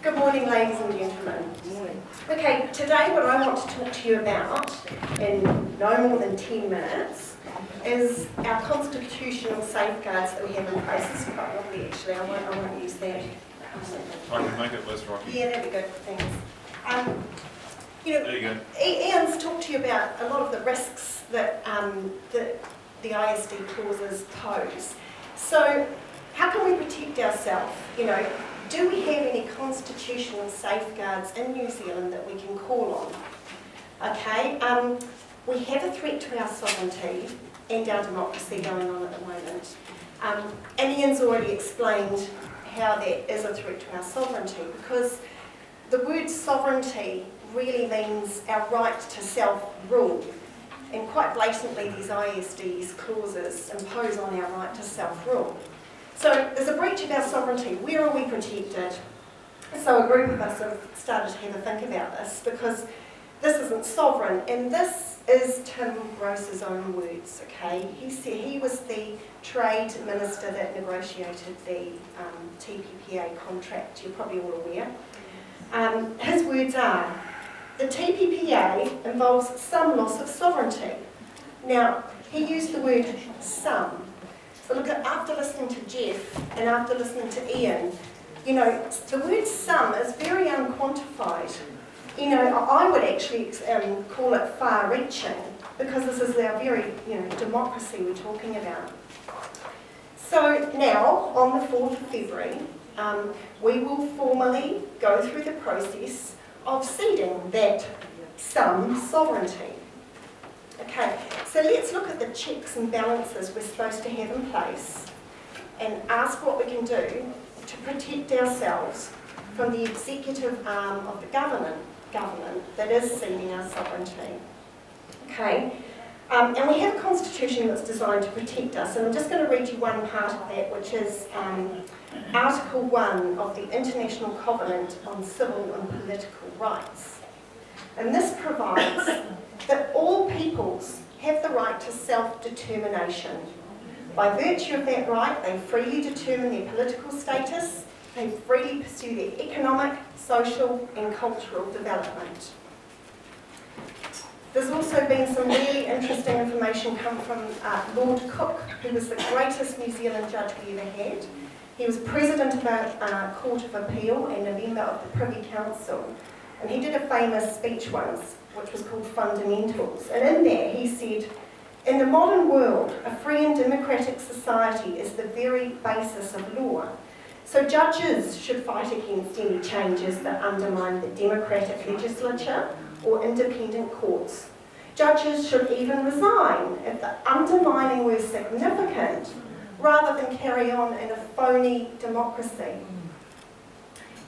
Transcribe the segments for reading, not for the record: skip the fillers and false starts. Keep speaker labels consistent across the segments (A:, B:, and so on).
A: Good morning, ladies and gentlemen. Good morning. Okay, today what I want to talk to you about in no more than 10 minutes is our constitutional safeguards that we have in place. This is quite lovely actually, I won't use that.
B: I can make it less rocky.
A: Yeah, that'd be good, thanks.
B: There you go.
A: Ian's talked to you about a lot of the risks that the ISD clauses pose. So how can we protect ourselves? Do we have any constitutional safeguards in New Zealand that we can call on? Okay, we have a threat to our sovereignty and our democracy going on at the moment. And Ian's already explained how that is a threat to our sovereignty, because the word sovereignty really means our right to self-rule. And quite blatantly, these ISDs clauses impose on our right to self-rule. So there's a breach of our sovereignty. Where are we protected? So a group of us have started to have a think about this, because this isn't sovereign. And this is Tim Gross's own words, okay? He said he was the trade minister that negotiated the TPPA contract. You're probably all aware. His words are, the TPPA involves some loss of sovereignty. Now, he used the word some. So look, after listening to Jeff and after listening to Ian, the word some is very unquantified. I would actually call it far-reaching, because this is our very, democracy we're talking about. So now, on the 4th of February, we will formally go through the process of ceding that some sovereignty. Okay, so let's look at the checks and balances we're supposed to have in place and ask what we can do to protect ourselves from the executive arm of the government that is ceding our sovereignty. Okay, and we have a constitution that's designed to protect us, and I'm just going to read you one part of that, which is Article 1 of the International Covenant on Civil and Political Rights. And this provides that all peoples have the right to self-determination. By virtue of that right, they freely determine their political status, they freely pursue their economic, social and cultural development. There's also been some really interesting information come from Lord Cook, who was the greatest New Zealand judge we ever had. He was president of our Court of Appeal and a member of the Privy Council. And he did a famous speech once, which was called Fundamentals. And in there he said, in the modern world, a free and democratic society is the very basis of law. So judges should fight against any changes that undermine the democratic legislature or independent courts. Judges should even resign if the undermining were significant, rather than carry on in a phony democracy.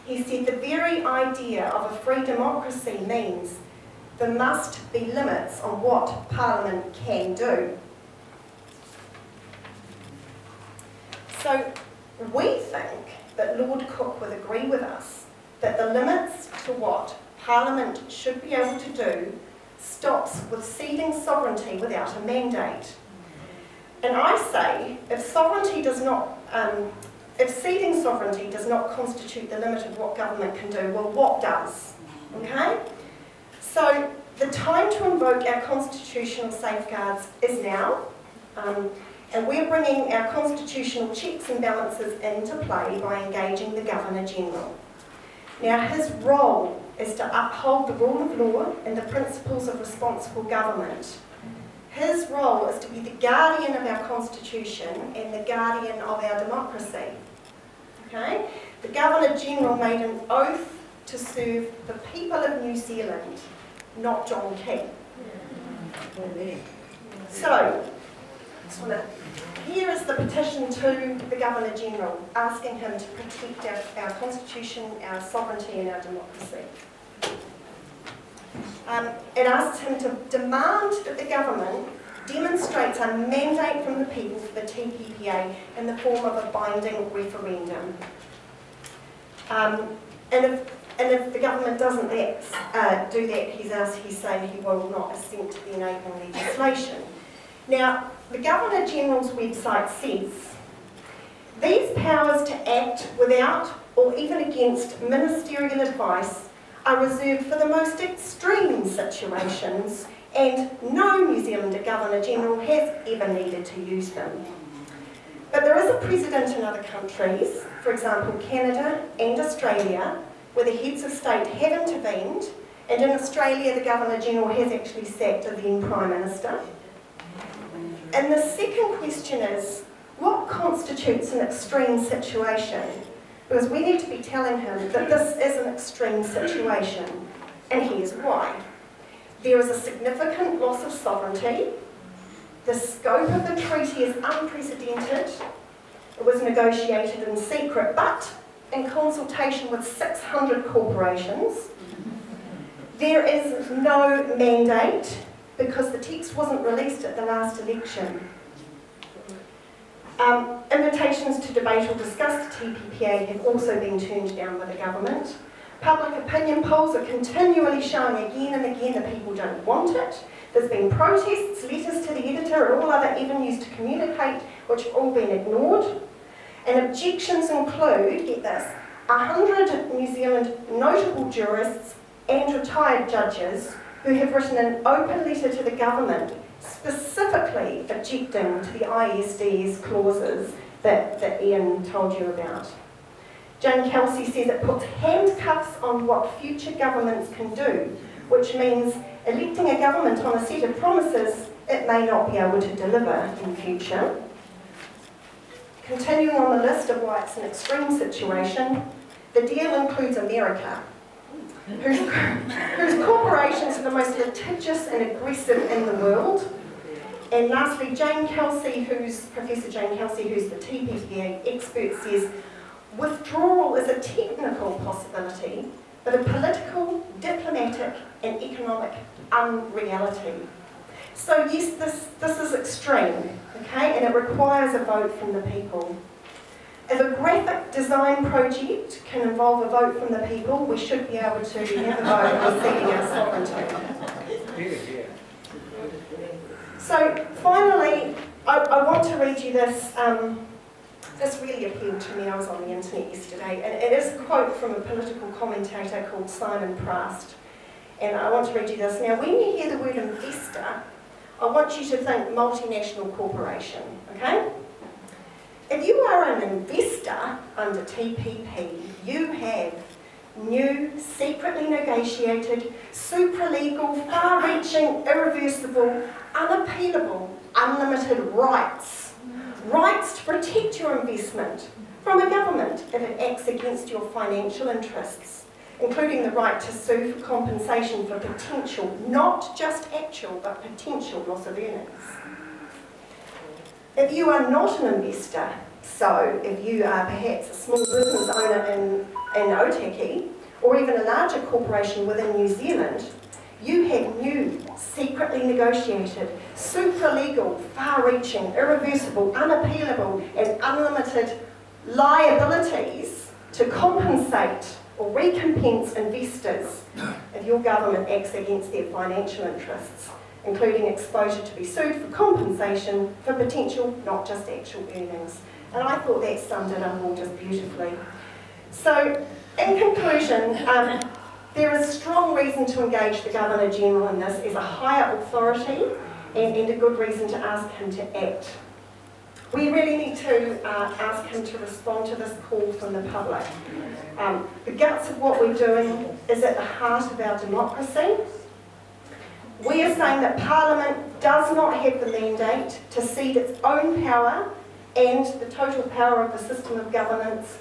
A: He said the very idea of a free democracy means there must be limits on what Parliament can do. So we think that Lord Cook would agree with us that the limits to what Parliament should be able to do stops with ceding sovereignty without a mandate. And I say, if ceding sovereignty does not constitute the limit of what government can do, well, what does? Okay? So the time to invoke our constitutional safeguards is now, and we're bringing our constitutional checks and balances into play by engaging the Governor-General. Now, his role is to uphold the rule of law and the principles of responsible government. His role is to be the guardian of our constitution and the guardian of our democracy. Okay? The Governor-General made an oath to serve the people of New Zealand, not John King. So, here is the petition to the Governor-General, asking him to protect our constitution, our sovereignty and our democracy. It asks him to demand that the government demonstrates a mandate from the people for the TPPA in the form of a binding referendum. And if the government doesn't do that, he's saying he will not assent to the enabling legislation. Now, the Governor-General's website says, these powers to act without or even against ministerial advice are reserved for the most extreme situations, and no New Zealander Governor-General has ever needed to use them. But there is a precedent in other countries, for example Canada and Australia, where the heads of state have intervened, and in Australia the Governor-General has actually sacked the then Prime Minister. And the second question is, what constitutes an extreme situation? Because we need to be telling him that this is an extreme situation, and here's why. There is a significant loss of sovereignty. The scope of the treaty is unprecedented. It was negotiated in secret, but in consultation with 600 corporations. There is no mandate, because the text wasn't released at the last election. Invitations to debate or discuss the TPPA have also been turned down by the government. Public opinion polls are continually showing again and again that people don't want it. There's been protests, letters to the editor, and all other avenues to communicate, which have all been ignored. And objections include, get this, 100 New Zealand notable jurists and retired judges who have written an open letter to the government specifically objecting to the ISDS clauses that Ian told you about. Jane Kelsey says it puts handcuffs on what future governments can do, which means electing a government on a set of promises it may not be able to deliver in future. Continuing on the list of why it's an extreme situation, the deal includes America, whose corporations are the most litigious and aggressive in the world. And lastly, Professor Jane Kelsey, who's the TPPA expert, says withdrawal is a technical possibility, but a political, diplomatic and economic unreality. So yes, this is extreme, okay, and it requires a vote from the people. If a graphic design project can involve a vote from the people, we should be able to have a vote on ceding our sovereignty. So finally, I want to read you this. This really appealed to me. I was on the internet yesterday, and it is a quote from a political commentator called Simon Prast. And I want to read you this. Now, when you hear the word investor, I want you to think multinational corporation, okay? If you are an investor under TPP, you have new, secretly negotiated, supra-legal, far-reaching, irreversible, unappealable, unlimited rights. Rights to protect your investment from a government if it acts against your financial interests, including the right to sue for compensation for potential, not just actual, but potential loss of earnings. If you are not an investor, so if you are perhaps a small business owner in Otaki, or even a larger corporation within New Zealand, you have new, secretly negotiated, supra-legal, far-reaching, irreversible, unappealable and unlimited liabilities to compensate or recompense investors if your government acts against their financial interests, including exposure to be sued for compensation for potential, not just actual earnings. And I thought that summed it up all just beautifully. So, in conclusion, there is strong reason to engage the Governor-General in this as a higher authority and a good reason to ask him to act. We really need to ask him to respond to this call from the public. The guts of what we're doing is at the heart of our democracy. We are saying that Parliament does not have the mandate to cede its own power and the total power of the system of governance